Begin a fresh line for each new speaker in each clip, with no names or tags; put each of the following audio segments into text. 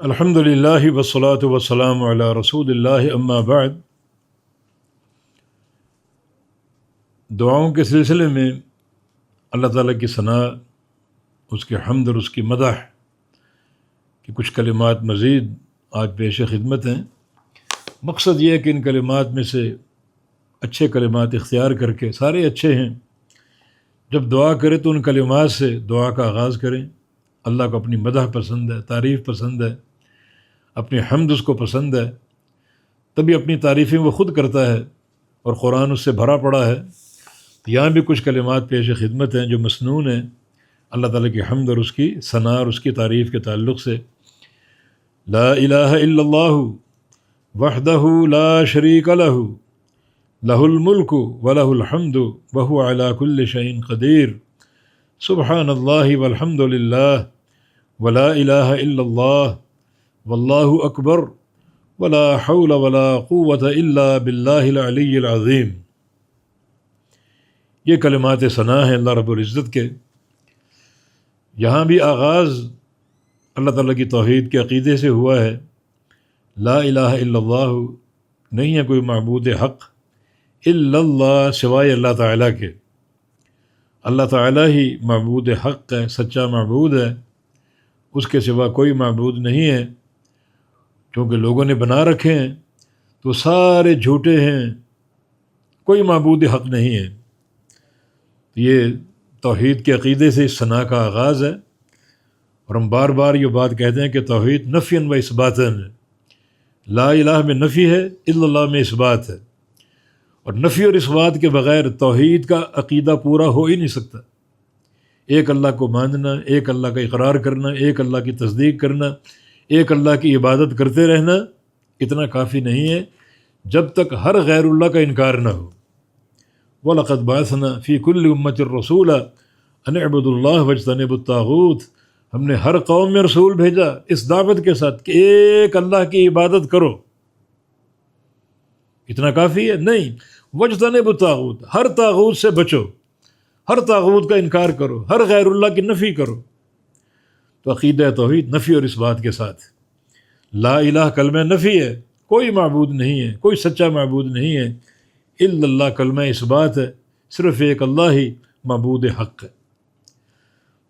الحمد للہ والصلاة والسلام علی رسول اللہ اما بعد۔ دعاؤں کے سلسلے میں اللہ تعالیٰ کی ثنا، اس کے حمد اور اس کی مدح کہ کچھ کلمات مزید آج پیش خدمت ہیں۔ مقصد یہ ہے کہ ان کلمات میں سے اچھے کلمات اختیار کر کے، سارے اچھے ہیں، جب دعا کرے تو ان کلمات سے دعا کا آغاز کریں۔ اللہ کو اپنی مدح پسند ہے، تعریف پسند ہے، اپنی حمد اس کو پسند ہے، تبھی اپنی تعریفیں وہ خود کرتا ہے اور قرآن اس سے بھرا پڑا ہے۔ یہاں بھی کچھ کلمات پیش خدمت ہیں جو مسنون ہیں اللہ تعالیٰ کی حمد اور اس کی ثنا اور اس کی تعریف کے تعلق سے۔ لا الہ الا اللہ وحدہ لا شریک لہ لہ الملک ولہ الحمد وہو علی کل شیء قدیر، سبحان اللہ والحمد للہ ولا الہ الا اللہ واللہ اکبر ولا حول ولا قوة الا باللہ العلی العظیم۔ یہ کلمات ثنا ہیں اللہ رب العزت کے۔ یہاں بھی آغاز اللہ تعالیٰ کی توحید کے عقیدے سے ہوا ہے۔ لا الہ الا اللہ، نہیں ہے کوئی معبود حق الا اللہ، سوائے اللہ تعالیٰ کے۔ اللہ تعالیٰ ہی معبود حق ہے، سچا معبود ہے، اس کے سوا کوئی معبود نہیں ہے۔ کیونکہ لوگوں نے بنا رکھے ہیں تو سارے جھوٹے ہیں، کوئی معبود حق نہیں ہے۔ یہ توحید کے عقیدے سے اس ثنا کا آغاز ہے، اور ہم بار بار یہ بات کہتے ہیں کہ توحید نفی و اثباتاً ہے۔ لا الہ میں نفی ہے، الا اللہ میں اثبات ہے، اور نفی اور اثبات کے بغیر توحید کا عقیدہ پورا ہو ہی نہیں سکتا۔ ایک اللہ کو ماننا، ایک اللہ کا اقرار کرنا، ایک اللہ کی تصدیق کرنا، ایک اللہ کی عبادت کرتے رہنا، اتنا کافی نہیں ہے جب تک ہر غیر اللہ کا انکار نہ ہو۔ وَلَقَدْ بَعَثْنَا فِي كُلِّ أُمَّةٍ رَسُولًا أَنِ اعْبُدُوا اللَّهَ وَاجْتَنِبُوا الطَّاغُوتَ، ہم نے ہر قوم میں رسول بھیجا اس دعوت کے ساتھ کہ ایک اللہ کی عبادت کرو۔ اتنا کافی ہے؟ نہیں، وَاجْتَنِبُوا الطَّاغُوتَ، ہر طاغوت سے بچو، ہر طاغوت کا انکار کرو، ہر غیر اللہ کی نفی کرو۔ تو عقیدہ توحید نفی اور اثبات کے ساتھ۔ لا الہ کلمہ نفی ہے، کوئی معبود نہیں ہے، کوئی سچا معبود نہیں ہے، الا اللہ کلمہ اثبات ہے، صرف ایک اللہ ہی معبود حق ہے۔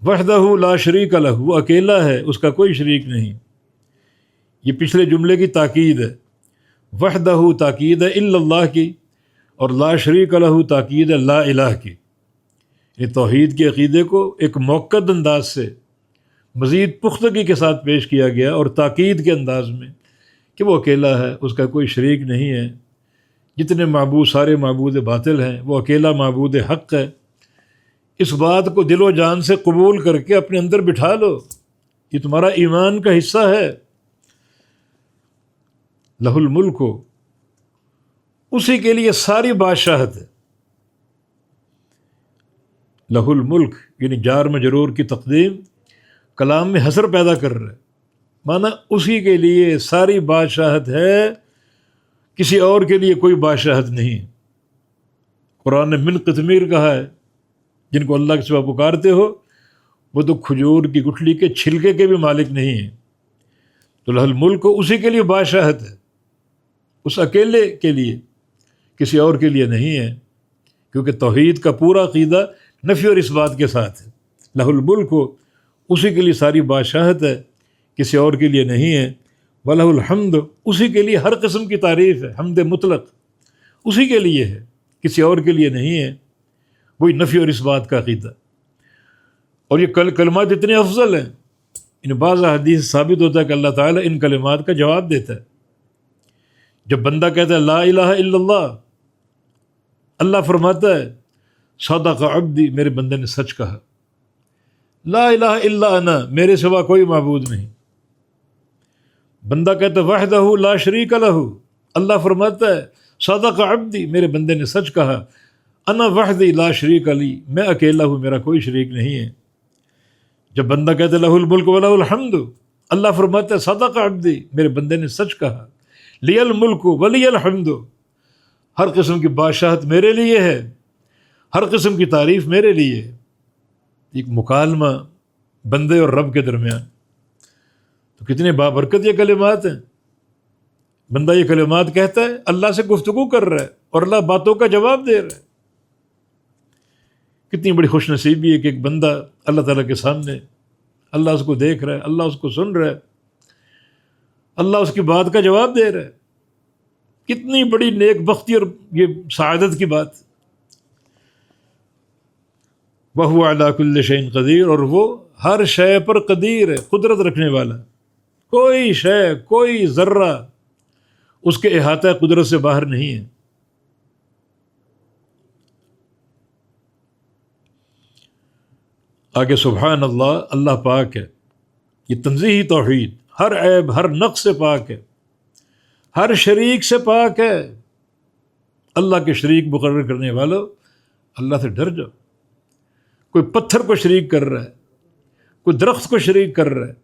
وحدہ لا شریک لہ، وہ اکیلا ہے، اس کا کوئی شریک نہیں۔ یہ پچھلے جملے کی تاکید ہے۔ وحدہ تاکید ہے الا اللہ کی، اور لا شریک لہ تاکید ہے لا الہ کی۔ یہ توحید کے عقیدے کو ایک موقت انداز سے مزید پختگی کے ساتھ پیش کیا گیا، اور تاکید کے انداز میں کہ وہ اکیلا ہے، اس کا کوئی شریک نہیں ہے۔ جتنے معبود سارے معبود باطل ہیں، وہ اکیلا معبود حق ہے۔ اس بات کو دل و جان سے قبول کر کے اپنے اندر بٹھا لو، یہ تمہارا ایمان کا حصہ ہے۔ لہ الملک، اسی کے لیے ساری بادشاہت ہے۔ لہ الملک یعنی جار مجرور کی تقدیم کلام میں حصر پیدا کر رہا ہے، معنی اسی کے لیے ساری بادشاہت ہے، کسی اور کے لیے کوئی بادشاہت نہیں۔ قرآن نے من قطمیر کہا ہے، جن کو اللہ کے سوا پکارتے ہو وہ تو کھجور کی گٹھلی کے چھلکے کے بھی مالک نہیں ہیں۔ تو لہ الملک اسی کے لیے بادشاہت ہے، اس اکیلے کے لیے، کسی اور کے لیے نہیں ہے، کیونکہ توحید کا پورا عقیدہ نفی اور اثبات کے ساتھ ہے۔ لہ الملک، اسی کے لیے ساری بادشاہت ہے، کسی اور کے لیے نہیں ہے۔ وَلَهُ الْحَمْدُ، اسی کے لیے ہر قسم کی تعریف ہے، حمد مطلق اسی کے لیے ہے، کسی اور کے لیے نہیں ہے۔ وہی نفی اور اثبات کا عقیدہ۔ اور یہ کلمات اتنے افضل ہیں، ان بعض حدیث ثابت ہوتا ہے کہ اللہ تعالیٰ ان کلمات کا جواب دیتا ہے۔ جب بندہ کہتا ہے لا الہ الا اللہ، اللہ فرماتا ہے صدق عبدی، میرے بندے نے سچ کہا۔ لا الہ الا انا، میرے سوا کوئی معبود نہیں۔ بندہ کہتا ہے وحدہ لا شریک لہ، اللہ فرماتا ہے صدق عبدی، میرے بندے نے سچ کہا۔ انا وحدی لا شریک لی، میں اکیلا ہوں، میرا کوئی شریک نہیں ہے۔ جب بندہ کہتا ہے لہ الملک ولہ الحمد، اللہ فرماتا ہے صدق عبدی، میرے بندے نے سچ کہا۔ لی الملک ولی الحمد، ہر قسم کی بادشاہت میرے لیے ہے، ہر قسم کی تعریف میرے لیے ہے۔ ایک مکالمہ بندے اور رب کے درمیان۔ تو کتنے بابرکت یہ کلمات ہیں. بندہ یہ کلمات کہتا ہے، اللہ سے گفتگو کر رہا ہے اور اللہ باتوں کا جواب دے رہا ہے. کتنی بڑی خوش نصیبی ہے کہ ایک بندہ اللہ تعالیٰ کے سامنے، اللہ اس کو دیکھ رہا ہے، اللہ اس کو سن رہا ہے، اللہ اس کی بات کا جواب دے رہا ہے. کتنی بڑی نیک بختی اور یہ سعادت کی بات. وَهُوَ عَلَىٰ كُلِّ شَيْءٍ قدیر، اور وہ ہر شے پر قدیر ہے، قدرت رکھنے والا. کوئی شے، کوئی ذرہ اس کے احاطہ قدرت سے باہر نہیں ہے. آگے سبحان اللہ، اللہ پاک ہے. یہ تنزیہی توحید، ہر عیب، ہر نقص سے پاک ہے، ہر شریک سے پاک ہے. اللہ کے شریک مقرر کرنے والوں، اللہ سے ڈر جاؤ. کوئی پتھر کو شریک کر رہا ہے، کوئی درخت کو شریک کر رہا ہے،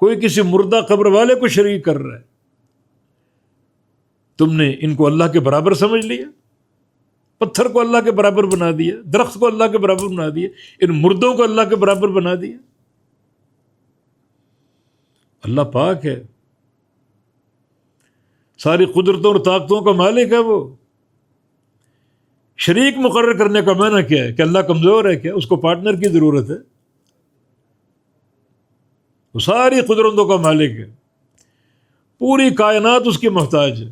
کوئی کسی مردہ قبر والے کو شریک کر رہا ہے. تم نے ان کو اللہ کے برابر سمجھ لیا، پتھر کو اللہ کے برابر بنا دیا، درخت کو اللہ کے برابر بنا دیا، ان مردوں کو اللہ کے برابر بنا دیا. اللہ پاک ہے، ساری قدرتوں اور طاقتوں کا مالک ہے. وہ شریک مقرر کرنے کا معنی کیا ہے؟ کہ اللہ کمزور ہے کیا؟ اس کو پارٹنر کی ضرورت ہے؟ وہ ساری قدرتوں کا مالک ہے، پوری کائنات اس کی محتاج ہے.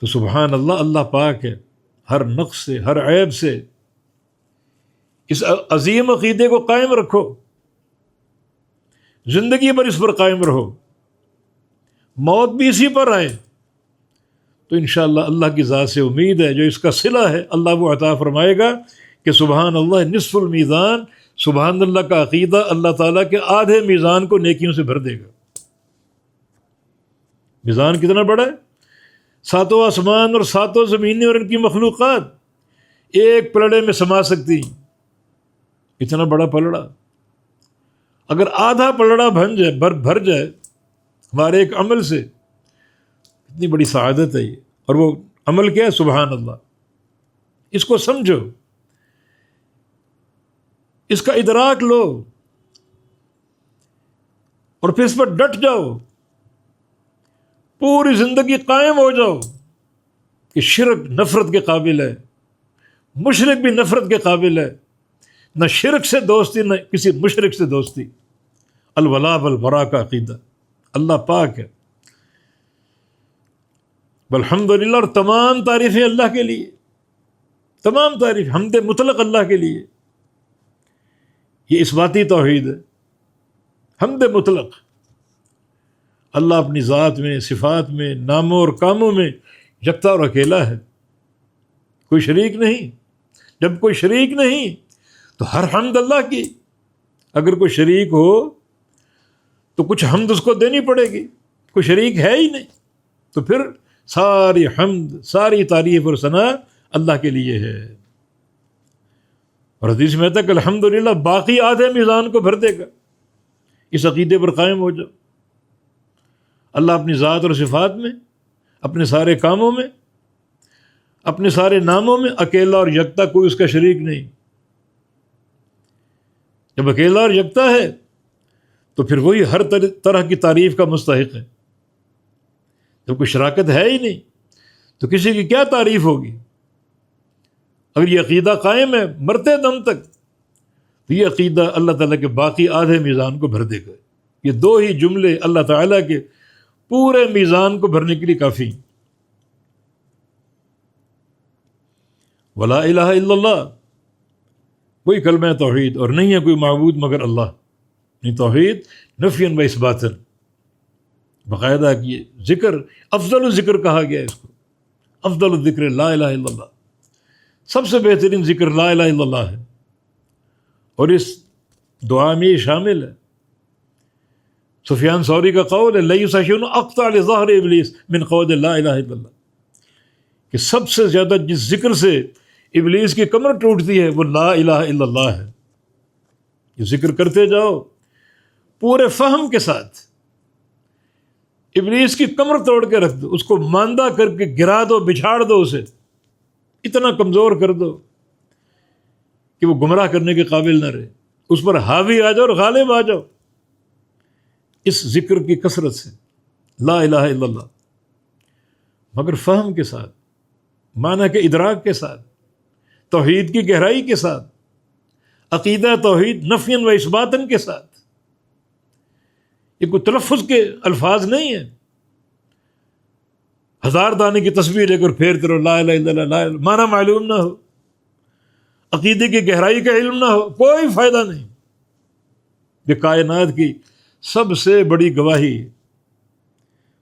تو سبحان اللہ، اللہ پاک ہے ہر نقص سے، ہر عیب سے. اس عظیم عقیدے کو قائم رکھو، زندگی بھر اس پر قائم رہو، موت بھی اسی پر آئے تو انشاءاللہ اللہ کی ذات سے امید ہے جو اس کا صلہ ہے اللہ وہ عطا فرمائے گا کہ سبحان اللہ نصف المیزان، سبحان اللہ کا عقیدہ اللہ تعالیٰ کے آدھے میزان کو نیکیوں سے بھر دے گا. میزان کتنا بڑا ہے؟ ساتوں آسمان اور ساتوں زمینیں اور ان کی مخلوقات ایک پلڑے میں سما سکتی ہیں. اتنا بڑا پلڑا، اگر آدھا پلڑا بھر جائے ہمارے ایک عمل سے، اتنی بڑی سعادت ہے یہ. اور وہ عمل کیا ہے؟ سبحان اللہ. اس کو سمجھو، اس کا ادراک لو اور پھر اس پر ڈٹ جاؤ، پوری زندگی قائم ہو جاؤ کہ شرک نفرت کے قابل ہے، مشرک بھی نفرت کے قابل ہے. نہ شرک سے دوستی، نہ کسی مشرک سے دوستی. الولاء والبراء کا عقیدہ اللہ پاک ہے. والحمدللہ، اور تمام تعریفیں اللہ کے لیے، تمام تعریف حمد مطلق اللہ کے لیے. یہ اثباتی توحید ہے، حمد مطلق. اللہ اپنی ذات میں، صفات میں، ناموں اور کاموں میں یکتا اور اکیلا ہے، کوئی شریک نہیں. جب کوئی شریک نہیں تو ہر حمد اللہ کی. اگر کوئی شریک ہو تو کچھ حمد اس کو دینی پڑے گی. کوئی شریک ہے ہی نہیں تو پھر ساری حمد، ساری تعریف اور ثنا اللہ کے لیے ہے. اور حدیث میں تک الحمدللہ باقی آدھے میزان کو بھر دے گا. اس عقیدے پر قائم ہو جاؤ. اللہ اپنی ذات اور صفات میں، اپنے سارے کاموں میں، اپنے سارے ناموں میں اکیلا اور یکتا، کوئی اس کا شریک نہیں. جب اکیلا اور یکتا ہے تو پھر وہی ہر طرح کی تعریف کا مستحق ہے. جب کوئی شراکت ہے ہی نہیں تو کسی کی کیا تعریف ہوگی؟ اگر یہ عقیدہ قائم ہے مرتے دم تک تو یہ عقیدہ اللہ تعالیٰ کے باقی آدھے میزان کو بھر دے گا. یہ دو ہی جملے اللہ تعالیٰ کے پورے میزان کو بھرنے کے لیے کافی. ولا الہ الا اللہ، کوئی کلمہ توحید، اور نہیں ہے کوئی معبود مگر اللہ. نہیں، توحید نفیاً و اثباتاً. باقاعدہ یہ ذکر افضل الذکر کہا گیا ہے اس کو. افضل الذکر لا الہ الا اللہ، سب سے بہترین ذکر لا الہ الا اللہ ہے. اور اس دعا میں یہ شامل ہے، سفیان ثوری کا قول ہے لیس شیء اقطع لظہر ابلیس من قول لا الہ الا اللہ، کہ سب سے زیادہ جس ذکر سے ابلیس کی کمر ٹوٹتی ہے وہ لا الہ الا اللہ ہے. یہ ذکر کرتے جاؤ پورے فہم کے ساتھ، ابلیس کی کمر توڑ کے رکھ دو، اس کو ماندہ کر کے گرا دو، بچھاڑ دو، اسے اتنا کمزور کر دو کہ وہ گمراہ کرنے کے قابل نہ رہے. اس پر حاوی آ جاؤ اور غالب آ جاؤ. اس ذکر کی کثرت سے، لا الہ الا اللہ، مگر فہم کے ساتھ، معنی کے ادراک کے ساتھ، توحید کی گہرائی کے ساتھ، عقیدہ توحید نفیاً و اثباتاً کے ساتھ۔ یہ کوئی تلفظ کے الفاظ نہیں ہیں، ہزار دانے کی تسبیح لے کر پھیرتے رہو، لا الہ الا اللہ، لا الہ، معنی معلوم نہ ہو، عقیدے کی گہرائی کا علم نہ ہو، کوئی فائدہ نہیں۔ یہ کائنات کی سب سے بڑی گواہی ہے،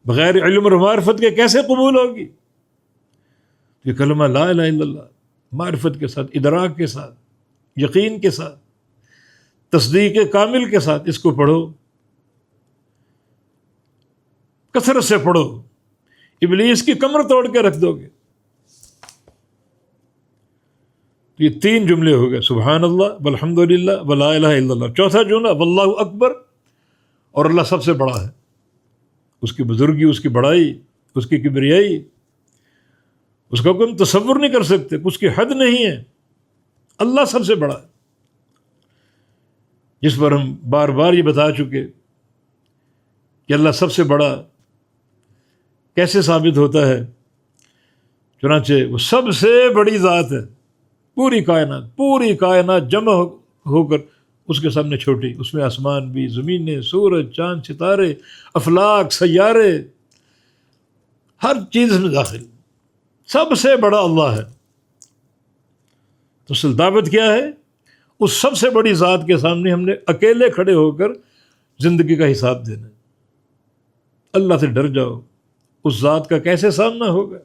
بغیر علم اور معرفت کے کیسے قبول ہوگی؟ یہ کلمہ لا الہ الا اللہ معرفت کے ساتھ، ادراک کے ساتھ، یقین کے ساتھ، تصدیق کامل کے ساتھ اس کو پڑھو، کثرت سے پڑھو، ابلیس کی کمر توڑ کے رکھ دو گے۔ تو یہ 3 جملے ہو گئے، سبحان اللہ والحمد للہ ولا الہ الا اللہ۔ چوتھا جملہ واللہ اکبر، اور اللہ سب سے بڑا ہے، اس کی بزرگی، اس کی بڑائی، اس کی کبریائی، اس کا کوئی تصور نہیں کر سکتے، اس کی حد نہیں ہے، اللہ سب سے بڑا ہے، جس پر ہم بار بار یہ بتا چکے کہ اللہ سب سے بڑا کیسے ثابت ہوتا ہے؟ چنانچہ وہ سب سے بڑی ذات ہے، پوری کائنات جمع ہو کر اس کے سامنے چھوٹی، اس میں آسمان بھی، زمینیں، سورج، چاند، ستارے، افلاک، سیارے، ہر چیز میں داخل، سب سے بڑا اللہ ہے۔ تو اصل دعوت کیا ہے؟ اس سب سے بڑی ذات کے سامنے ہم نے اکیلے کھڑے ہو کر زندگی کا حساب دینا ہے۔ اللہ سے ڈر جاؤ، اس ذات کا کیسے سامنا ہوگا؟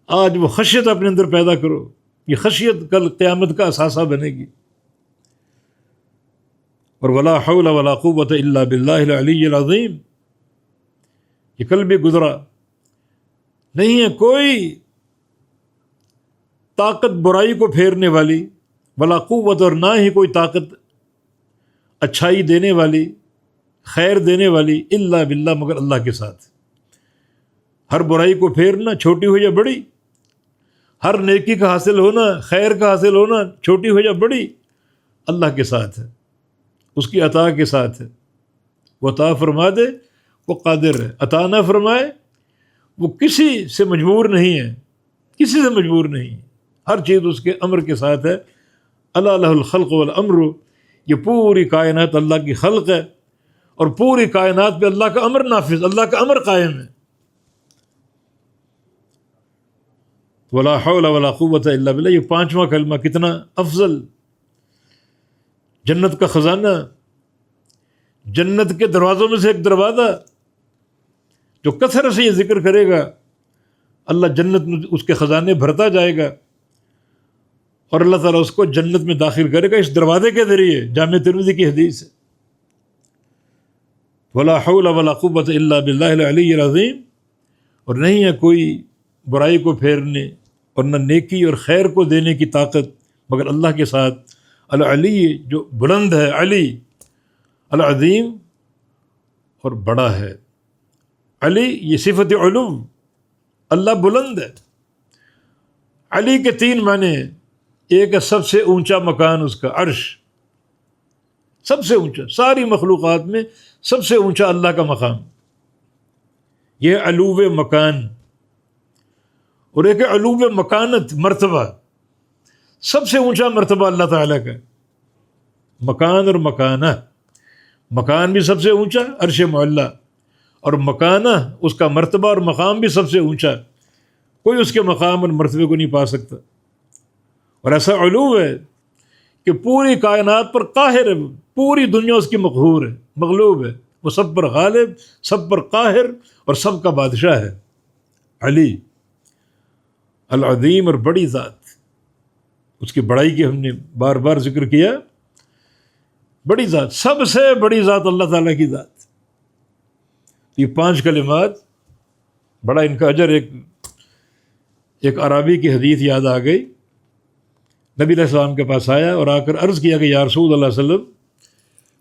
آج وہ خشیت اپنے اندر پیدا کرو، یہ خشیت کل قیامت کا اثاثہ بنے گی۔ اور ولا حول ولا قوت الا باللہ العلی العظیم، یہ کل بھی گزرا، نہیں ہے کوئی طاقت برائی کو پھیرنے والی، ولا قوت، اور نہ ہی کوئی طاقت اچھائی دینے والی، خیر دینے والی، الا باللہ، مگر اللہ کے ساتھ۔ ہر برائی کو پھیرنا، چھوٹی ہو یا بڑی، ہر نیکی کا حاصل ہونا، خیر کا حاصل ہونا، چھوٹی ہو یا بڑی، اللہ کے ساتھ ہے، اس کی عطا کے ساتھ ہے۔ وہ عطا فرما دے، وہ قادر ہے، عطا نہ فرمائے، وہ کسی سے مجبور نہیں ہے، کسی سے مجبور نہیں ہے، ہر چیز اس کے امر کے ساتھ ہے۔ الا لہ الخلق والامر، یہ پوری کائنات اللہ کی خلق ہے، اور پوری کائنات پہ اللہ کا امر نافذ، اللہ کا امر قائم ہے۔ ولا حول ولا قوت الا باللہ، یہ 5واں کلمہ کتنا افضل، جنت کا خزانہ، جنت کے دروازوں میں سے ایک دروازہ، جو کثرت سے یہ ذکر کرے گا اللہ جنت میں اس کے خزانے بھرتا جائے گا، اور اللہ تعالیٰ اس کو جنت میں داخل کرے گا اس دروازے کے ذریعے۔ جامع ترمذی کی حدیث ہے، ولا حول ولا قوت الا باللہ العلی العظیم، اور نہیں ہے کوئی برائی کو پھیرنے اور نہ نیکی اور خیر کو دینے کی طاقت مگر اللہ کے ساتھ۔ العلی، جو بلند ہے، علی، العظیم، اور بڑا ہے۔ علی یہ صفت علو، اللہ بلند ہے۔ علی کے 3 معنی ہیں، ایک ہے سب سے اونچا مکان، اس کا عرش، سب سے اونچا، ساری مخلوقات میں سب سے اونچا اللہ کا مقام، یہ علو مکان۔ اور ایک علو مکانت، مرتبہ، سب سے اونچا مرتبہ اللہ تعالیٰ کا، مکان اور مکانہ، مکان بھی سب سے اونچا، عرش معلیٰ، اور مکانہ اس کا مرتبہ اور مقام بھی سب سے اونچا، کوئی اس کے مقام اور مرتبے کو نہیں پا سکتا۔ اور ایسا علو ہے کہ پوری کائنات پر قاہر ہے، پوری دنیا اس کی مقہور ہے، مغلوب ہے، وہ سب پر غالب، سب پر قاہر، اور سب کا بادشاہ ہے۔ علی، العظیم، اور بڑی ذات، اس کی بڑائی کی ہم نے بار بار ذکر کیا، بڑی ذات، سب سے بڑی ذات اللہ تعالیٰ کی ذات۔ یہ 5 کلمات، بڑا ان کا اجر۔ ایک عربی کی حدیث یاد آ گئی، نبی علیہ السلام کے پاس آیا اور آ کر عرض کیا کہ یا رسول اللہ علیہ وسلم،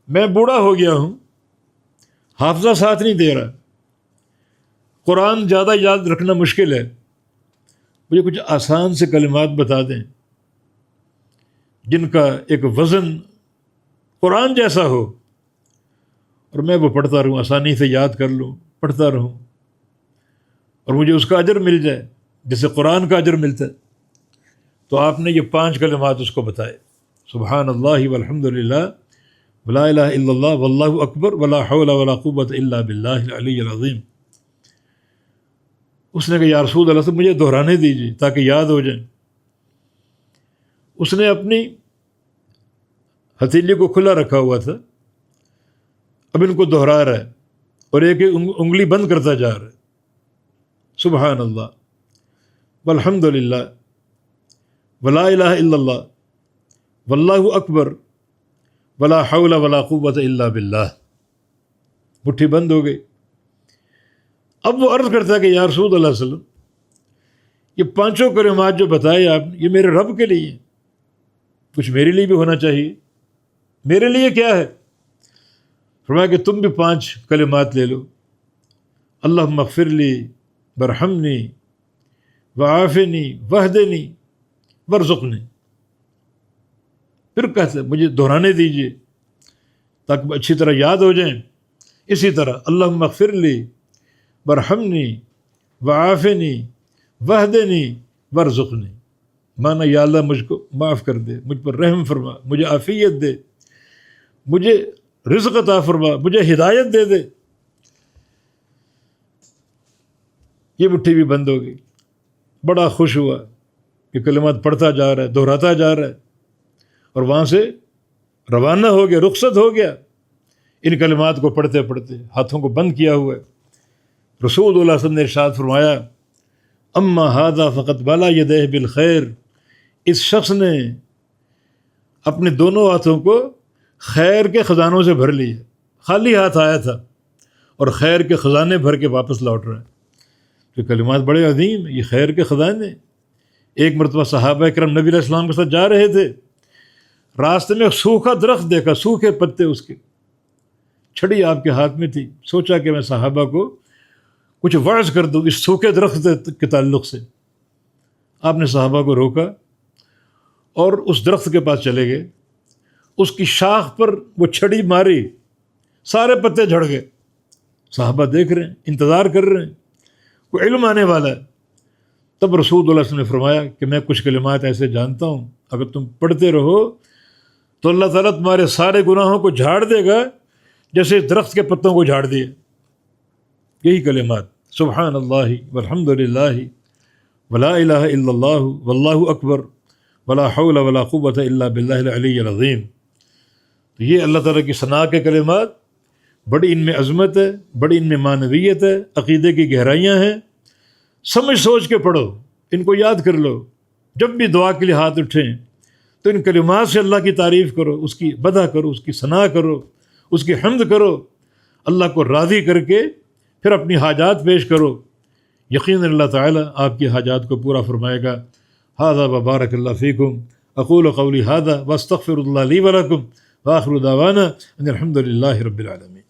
میں بوڑھا ہو گیا ہوں، حافظہ ساتھ نہیں دے رہا، قرآن زیادہ یاد رکھنا مشکل ہے، مجھے کچھ آسان سے کلمات بتا دیں جن کا ایک وزن قرآن جیسا ہو، اور میں وہ پڑھتا رہوں، آسانی سے یاد کر لوں، پڑھتا رہوں، اور مجھے اس کا اجر مل جائے جیسے قرآن کا اجر ملتا ہے۔ تو آپ نے یہ 5 کلمات اس کو بتائے، سبحان اللہ والحمد للہ ولا الہ الا اللہ واللہ اکبر ولا حول ولا قوت الا باللہ العلی العظیم۔ اس نے کہا یا رسول اللہ سے مجھے دہرانے دیجیے تاکہ یاد ہو جائیں۔ اس نے اپنی ہتھیلی کو کھلا رکھا ہوا تھا، اب ان کو دہرا رہا ہے اور ایک انگلی بند کرتا جا رہا ہے، سبحان اللہ والحمد للہ ولا الہ الا اللہ واللہ اکبر ولا حول ولا قوت الا باللہ۔ مٹھی بند ہو گئی۔ اب وہ عرض کرتا ہے کہ یا رسول اللہ صلی اللہ علیہ وسلم یہ 5 کلمات جو بتائے آپ نے یہ میرے رب کے لیے ہیں، کچھ میرے لیے بھی ہونا چاہیے۔ میرے لیے کیا ہے؟ فرمایا کہ تم بھی 5 کلمات لے لو، اللہم اغفر لی برحمنی وعافنی وحدنی ورزقنی۔ پھر کہتے مجھے دہرانے دیجیے تاکہ اچھی طرح یاد ہو جائیں۔ اسی طرح اللہم اغفر لی برحمنی وعافنی وحدنی ورزقنی، مانا یا اللہ مجھ کو معاف کر دے، مجھ پر رحم فرما، مجھے عافیت دے، مجھے رزق عطا فرما، مجھے ہدایت دے دے۔ یہ مٹھی بھی بند ہو گئی۔ بڑا خوش ہوا کہ کلمات پڑھتا جا رہا ہے، دہراتا جا رہا ہے، اور وہاں سے روانہ ہو گیا، رخصت ہو گیا ان کلمات کو پڑھتے پڑھتے، ہاتھوں کو بند کیا ہوا ہے۔ رسول اللہ صلی اللہ علیہ وسلم نے ارشاد فرمایا اما ھذا فقد بلا یدیہ بالخیر، اس شخص نے اپنے دونوں ہاتھوں کو خیر کے خزانوں سے بھر لیا، خالی ہاتھ آیا تھا اور خیر کے خزانے بھر کے واپس لوٹ رہا ہے۔ تو کلمات بڑے عظیم ہیں، یہ خیر کے خزانے۔ ایک مرتبہ صحابہ کرام نبی علیہ السلام کے ساتھ جا رہے تھے، راستے میں سوکھا درخت دیکھا، سوکھے پتے اس کے، چھڑی آپ کے ہاتھ میں تھی، سوچا کہ میں صحابہ کو کچھ وعظ کر دوں اس سوکھے درخت کے تعلق سے۔ آپ نے صحابہ کو روکا اور اس درخت کے پاس چلے گئے، اس کی شاخ پر وہ چھڑی ماری، سارے پتے جھڑ گئے۔ صحابہ دیکھ رہے ہیں، انتظار کر رہے ہیں، کوئی علم آنے والا ہے۔ تب رسول اللہ صلی اللہ علیہ وسلم نے فرمایا کہ میں کچھ کلمات ایسے جانتا ہوں، اگر تم پڑھتے رہو تو اللہ تعالیٰ تمہارے سارے گناہوں کو جھاڑ دے گا جیسے درخت کے پتوں کو جھاڑ دیے۔ یہی کلمات سبحان اللہ والحمد للہ ولا الہ الا اللہ واللہ اکبر ولا حول ولا قوت الا باللہ العلی العظیم۔ تو یہ اللہ تعالیٰ کی ثنا کے کلمات، بڑی ان میں عظمت ہے، بڑی ان میں معنویت ہے، عقیدے کی گہرائیاں ہیں۔ سمجھ سوچ کے پڑھو، ان کو یاد کر لو۔ جب بھی دعا کے لیے ہاتھ اٹھیں تو ان کلمات سے اللہ کی تعریف کرو، اس کی مدح کرو، اس کی ثنا کرو، اس کی حمد کرو، اللہ کو راضی کر کے پھر اپنی حاجات پیش کرو۔ یقیناً اللہ تعالیٰ آپ کی حاجات کو پورا فرمائے گا۔ ھذا وبارک اللہ فیکم، اقول قولی ھذا واستغفر اللہ لی ولکم، وآخر دعوانا ان الحمد للہ رب العالمین۔